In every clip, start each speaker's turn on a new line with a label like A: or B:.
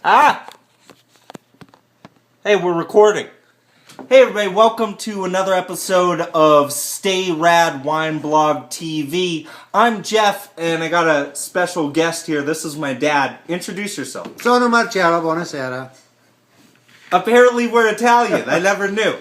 A: Ah! Hey, we're recording. Hey everybody, welcome to another episode of Stay Rad Wine Blog TV. I'm Jeff, and I got a special guest here. This is my dad. Introduce yourself.
B: Sono Marcello, buonasera.
A: Apparently we're Italian. I never knew.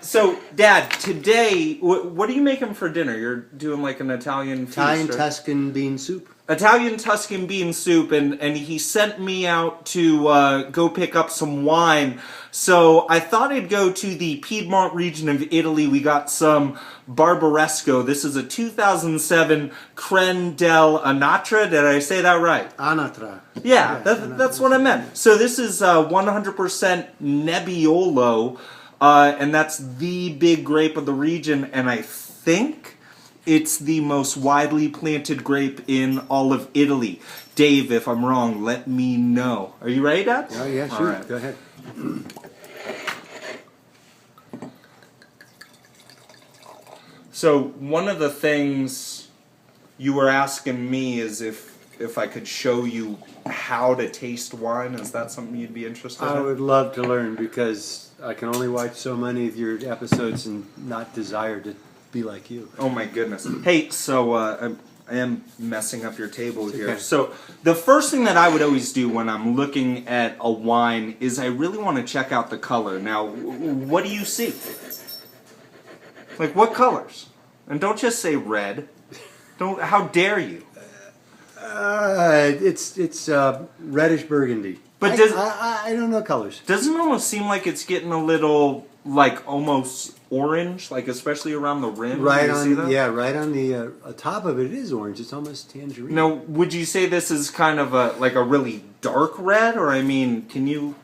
A: So, Dad, today, what are you making for dinner? You're doing like an Italian feast,
B: Italian
A: right?
B: Tuscan bean soup.
A: Italian Tuscan bean soup, and he sent me out to go pick up some wine. So I thought I'd go to the Piedmont region of Italy. We got some Barbaresco. This is a 2007 Cren del Anatra. Did I say that right?
B: Anatra.
A: Yeah, that's what I meant. So this is 100% Nebbiolo, and that's the big grape of the region, and I think it's the most widely planted grape in all of Italy. Dave, if I'm wrong, let me know. Are you ready, Dad?
B: Oh, yeah, sure. Right. Go ahead.
A: So one of the things you were asking me is if I could show you how to taste wine. Is that something you'd be interested in?
B: I would love to learn because I can only watch so many of your episodes and not desire to be like you.
A: Oh my goodness. Hey, so I am messing up your table here.
B: Okay.
A: So the first thing that I would always do when I'm looking at a wine is I really want to check out the color. Now, what do you see? Like what colors? And don't just say red. Don't. How dare you?
B: It's reddish burgundy.
A: But
B: I don't know colors.
A: Doesn't it almost seem like it's getting a little like almost orange, like especially around the rim?
B: Right
A: you
B: on,
A: see that?
B: yeah, right on the top of it is orange. It's almost tangerine.
A: Now, would you say this is kind of like a really dark red, or I mean, can you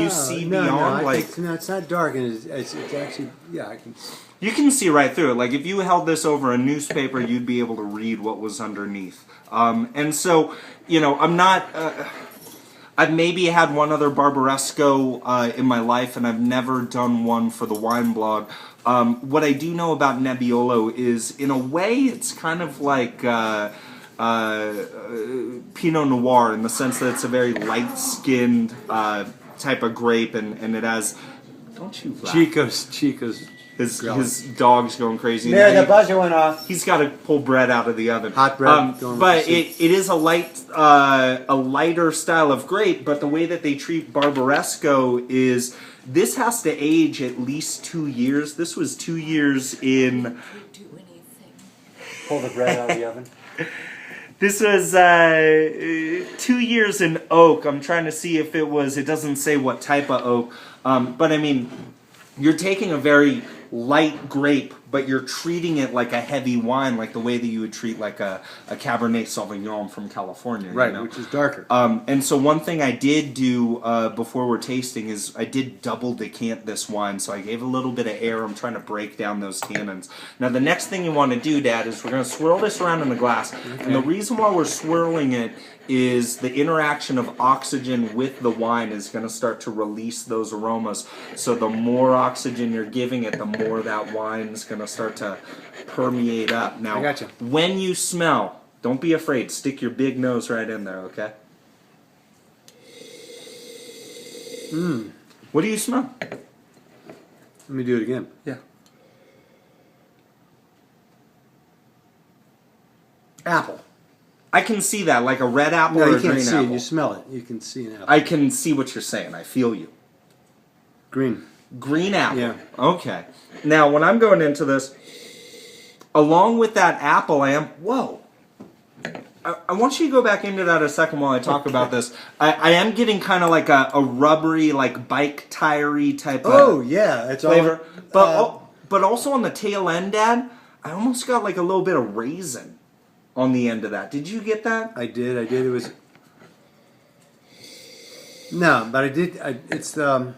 A: see beyond?
B: No, it's not dark, and it's actually, yeah, I can.
A: You can see right through it. Like if you held this over a newspaper, you'd be able to read what was underneath. And so, I'm not. I've maybe had one other Barbaresco in my life, and I've never done one for the wine blog. What I do know about Nebbiolo is, in a way, it's kind of like Pinot Noir in the sense that it's a very light-skinned type of grape, and it has. Don't you laugh.
B: Chico's.
A: His dog's going crazy.
B: There, the buzzer went off.
A: He's got to pull bread out of the oven.
B: Hot bread.
A: But it is a lighter style of grape. But the way that they treat Barbaresco is this has to age at least 2 years. This was 2 years in.
B: Pull the bread out of the oven.
A: This was 2 years in oak. I'm trying to see if it was. It doesn't say what type of oak. But I mean, you're taking a very light grape, but you're treating it like a heavy wine, like the way that you would treat like a Cabernet Sauvignon from California.
B: Right, which is darker.
A: And so one thing I did do before we're tasting is I did double decant this wine, so I gave a little bit of air. I'm trying to break down those tannins. Now the next thing you want to do, Dad, is we're going to swirl this around in the glass. Okay. And the reason why we're swirling it is the interaction of oxygen with the wine is going to start to release those aromas. So the more oxygen you're giving it, the more that wine is going to start to permeate up. Now,
B: I gotcha.
A: When you smell, don't be afraid. Stick your big nose right in there, okay? What do you smell?
B: Let me do it again.
A: Yeah.
B: Apple.
A: I can see that, like a red apple or a green apple.
B: No, you can't see it. You smell it. You can see an apple.
A: I can see what you're saying. I feel you.
B: Green.
A: Green apple.
B: Yeah.
A: Okay. Now, when I'm going into this, along with that apple, I am... Whoa. I want you to go back into that a second while I talk about this. I am getting kind of like a rubbery, like bike tire-y type of
B: it's
A: flavor. But also on the tail end, Dad, I almost got like a little bit of raisin on the end of that. Did you get that?
B: I did. It was... No, but I did... It's the...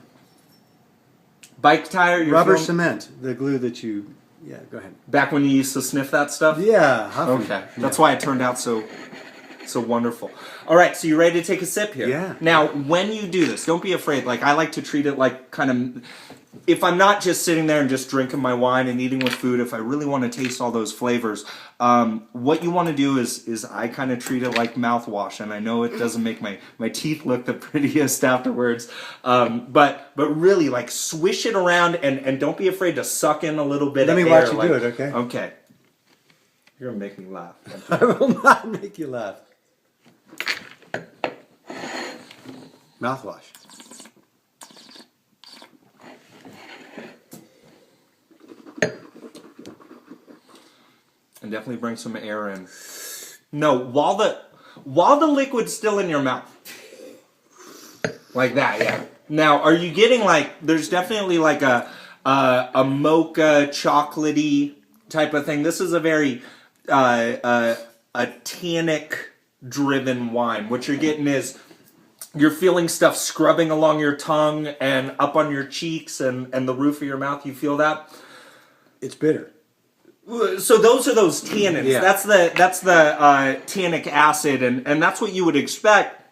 A: Bike tire?
B: Rubber cement. The glue that you... Yeah, go ahead.
A: Back when you used to sniff that stuff?
B: Yeah. Huffing.
A: Okay. That's why it turned out so So wonderful. All right, so you ready to take a sip here?
B: Yeah.
A: Now, when you do this, don't be afraid. Like, I like to treat it like kind of... If I'm not just sitting there and just drinking my wine and eating with food, if I really want to taste all those flavors, what you want to do is I kind of treat it like mouthwash. And I know it doesn't make my teeth look the prettiest afterwards. But really, like, swish it around and don't be afraid to suck in a little bit of air.
B: Let me watch you do it, okay?
A: Okay. You're going to make me laugh.
B: I will not make you laugh. Mouthwash.
A: And definitely bring some air in. No, while the liquid's still in your mouth. Like that, yeah. Now, are you getting like, there's definitely like a mocha, chocolatey type of thing. This is a very, a tannic-driven wine. What you're getting is, you're feeling stuff scrubbing along your tongue and up on your cheeks and the roof of your mouth. You feel that?
B: It's bitter.
A: So those are those tannins.
B: Yeah.
A: That's the tannic acid, and that's what you would expect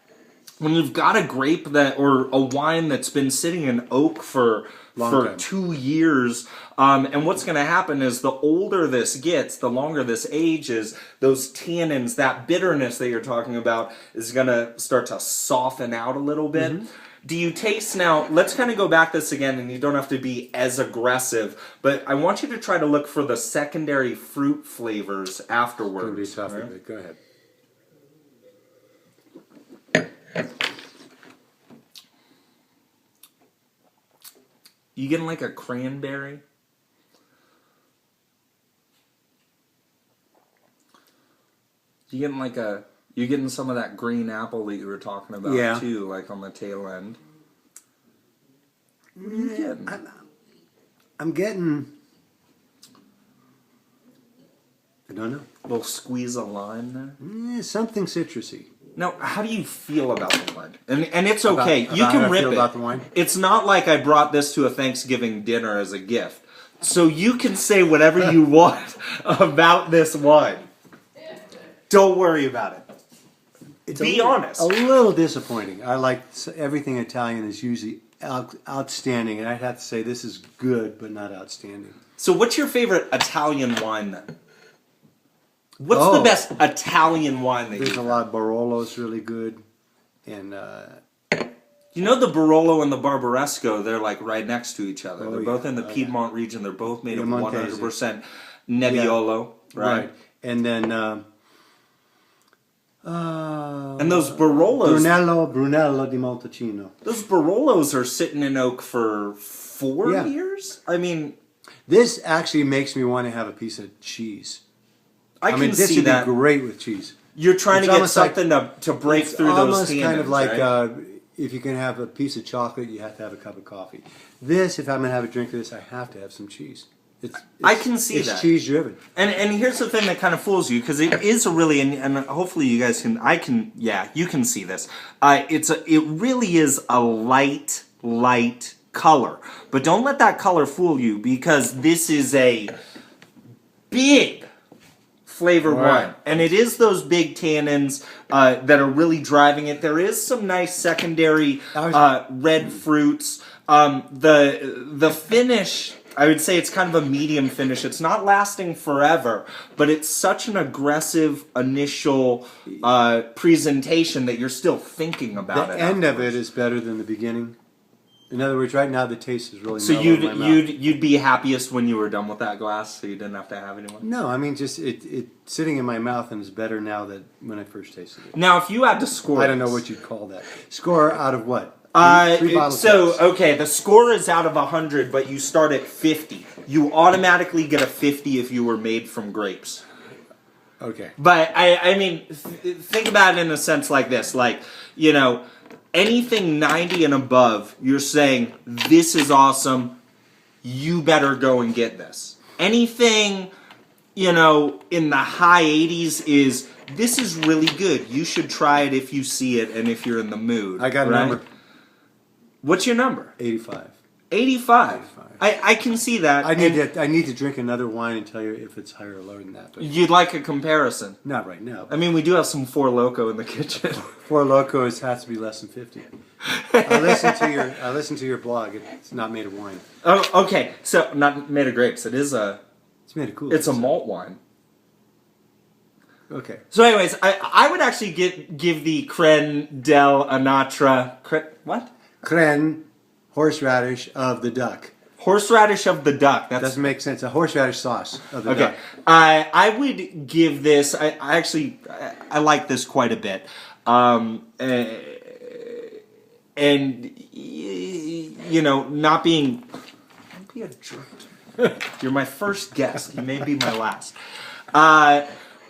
A: when you've got a grape or a wine that's been sitting in oak for
B: Long time.
A: 2 years. And what's going to happen is the older this gets, the longer this ages, those tannins, that bitterness that you're talking about, is going to start to soften out a little bit. Mm-hmm. Do you taste now? Let's kind of go back this again, and you don't have to be as aggressive, but I want you to try to look for the secondary fruit flavors afterwards.
B: It's going to be tough, right? Go ahead.
A: You getting like a cranberry? You're getting some of that green apple that you were talking about too, like on the tail end. What are you getting?
B: I'm getting... I don't know.
A: A little squeeze of lime there?
B: Something citrusy.
A: Now, how do you feel about the wine? And it's okay.
B: About
A: you
B: how
A: can
B: I
A: rip
B: feel
A: it.
B: about the wine?
A: It's not like I brought this to a Thanksgiving dinner as a gift. So you can say whatever you want about this wine. Don't worry about it. Be honest.
B: A little disappointing. I like everything Italian is usually outstanding, and I'd have to say this is good, but not outstanding.
A: So what's your favorite Italian wine then? What's the best Italian wine that
B: There's a lot of Barolo's really good, and
A: you know the Barolo and the Barbaresco, they're like right next to each other. They're both in the Piedmont region. They're both made of 100% Nebbiolo, right?
B: And then
A: and those Barolos,
B: Brunello di Montalcino.
A: those Barolos are sitting in oak for 4 years. I mean,
B: this actually makes me want to have a piece of cheese.
A: I can
B: this
A: see
B: would
A: that.
B: be great with cheese.
A: You're trying to get something to break through those
B: almost
A: tannins,
B: kind of like
A: right?
B: If you can have a piece of chocolate, you have to have a cup of coffee. This, if I'm going to have a drink of this, I have to have some cheese.
A: I can see that.
B: It's cheese driven.
A: And here's the thing that kind of fools you, because it is a really, and hopefully you guys you can see this. It really is a light color. But don't let that color fool you, because this is a big flavor wine. And it is those big tannins that are really driving it. There is some nice secondary red fruits. The finish, I would say it's kind of a medium finish. It's not lasting forever, but it's such an aggressive initial presentation that you're still thinking about it.
B: The end of it is better than the beginning. In other words, right now the taste is really
A: so
B: mellow in my mouth.
A: you'd be happiest when you were done with that glass, so you didn't have to have any more?
B: No, I mean just it sitting in my mouth and is better now than when I first tasted it.
A: Now, if you had to score,
B: I don't know what you'd call that. Score out of what? Three bottles.
A: Okay, the score is out of 100, but you start at 50. You automatically get a 50 if you were made from grapes.
B: Okay.
A: But I mean, think about it in a sense like this, like, you know, anything 90 and above, you're saying, this is awesome, you better go and get this. Anything, you know, in the high 80s is, this is really good. You should try it if you see it and if you're in the mood.
B: I got a number.
A: What's your number?
B: 85.
A: 85. I can see that.
B: I need to drink another wine and tell you if it's higher or lower than that. But
A: You'd like a comparison.
B: not right now.
A: I mean, we do have some Four Loko in the kitchen.
B: Four Locos has to be less than 50. I listened to your blog. It's not made of wine.
A: Oh, okay. So, not made of grapes. It's
B: made of cool.
A: It's a malt wine.
B: Okay.
A: So, anyways, I would actually give the Cren del Anatra... What?
B: Cren, horseradish of the duck.
A: Horseradish of the duck. That
B: doesn't make sense. A horseradish sauce of the duck.
A: I would give this... I like this quite a bit. And, you know, not being... Don't be a jerk. You're my first guest. You may be my last.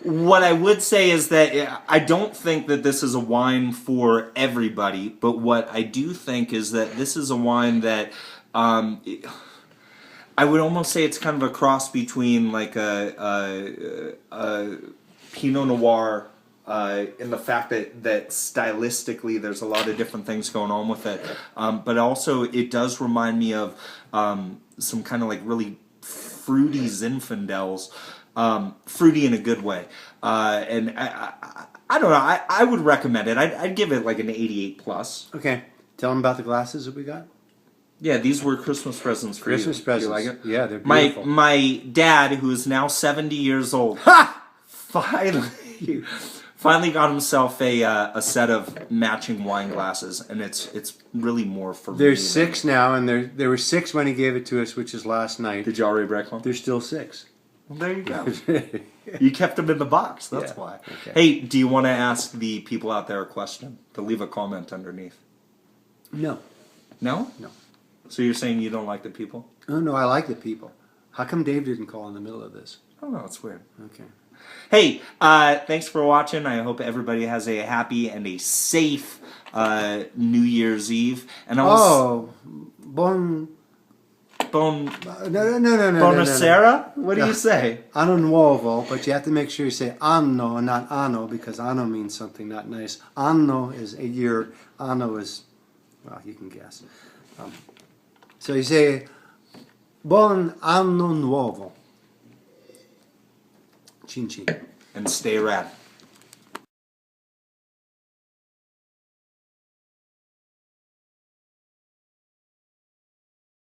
A: What I would say is that I don't think that this is a wine for everybody, but what I do think is that this is a wine that I would almost say it's kind of a cross between like a Pinot Noir in the fact that stylistically there's a lot of different things going on with it, but also it does remind me of some kind of like really fruity Zinfandels. Fruity in a good way, and I don't know. I would recommend it. I'd give it like an 88 plus.
B: Okay, tell them about the glasses that we got.
A: Yeah, these were Christmas presents for you.
B: Christmas presents.
A: Do you like it?
B: Yeah, they're beautiful.
A: My dad, who is now 70 years old, finally got himself a set of matching wine glasses, and it's really more for me.
B: There's 6 now, and there were 6 when he gave it to us, which is last night.
A: Did you already break one?
B: There's still 6.
A: Well, there you go. You kept them in the box. That's why.
B: Okay.
A: Hey, do you want to ask the people out there a question? To leave a comment underneath.
B: No.
A: No?
B: No.
A: So you're saying you don't like the people?
B: Oh, no, I like the people. How come Dave didn't call in the middle of this?
A: I don't know. It's weird.
B: Okay.
A: Hey, thanks for watching. I hope everybody has a happy and a safe New Year's Eve. And Buonasera? What do you say?
B: Anno nuovo, but you have to make sure you say anno, not anno, because anno means something not nice. Anno is a year. Anno is, well, you can guess. So you say, Buon anno nuovo. Chin chin.
A: And stay rad.